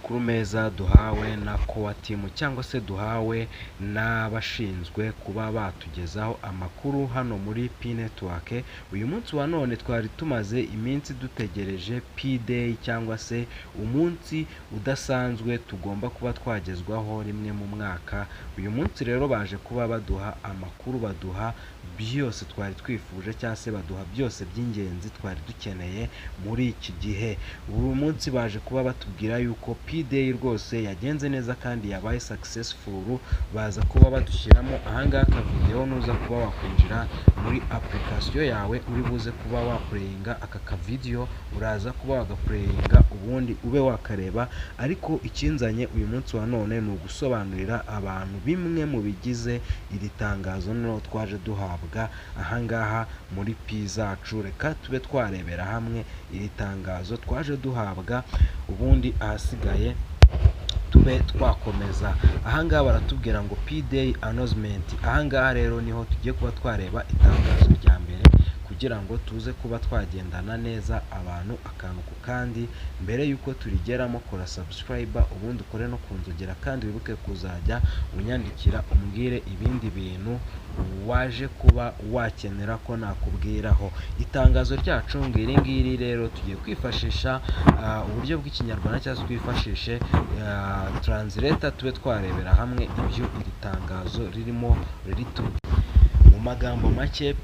amakuru meza duhawe na Core Team cyangwa se duhawe n'abashinzwe kuba batugezaho amakuru hano muri P Network. Uyu munsi wa none twari tumaze iminsi dutegereje P-Day cyangwa se umunsi udasanzwe tugomba kuba twagezwaho rimwe mu mwaka. Uyu munsi rero baje kuba baduha amakuru, baduha byose twari twifuje cyangwa se baduha byose by'ingenzi twari dukeneye muri iki gihe. Uyu munsi baje kuba batubwira yuko P-Day rwose yagenze neza kandi yabaye successful. Baza kuba badushyiramo ahangaha ka video, nuza kuba wakwinjira muri application yawe uri buze kuba waplayinga aka ka video, uraza kuba wagaplayinga ubundi ube wakareba. Ariko ikinzanye uyu munsi wa none ni ugusobanurira abantu bimwe mu bigize iri tangazo no twaje duhabwa ahangaha muri P zacu. Reka tube twarebera hamwe iri tangazo twaje duhabwa, ubundi ahasigaye tube twakomeza. Ahangaha baratubwira ngo P-Day announcement. Ahangaha rero niho tugiye kuba twareba itangazo rya mbere kugira ngo tuze kuba twagendana neza abantu akantu ku kandi. Mbere yuko turigeramo, kora subscribe ubundi ukore no kunzogera, kandi wibuke kuzajya unyandikira umbwire ibindi bintu waje kuba wakenera ko nakubwiraho. Itangazo ryacu ngiri ngiri rero tugiye kwifashisha uburyo bw'ikinyarwanda cyangwa twifashishe translator tube twarebera hamwe ibyo iri tangazo ririmo mu magambo make.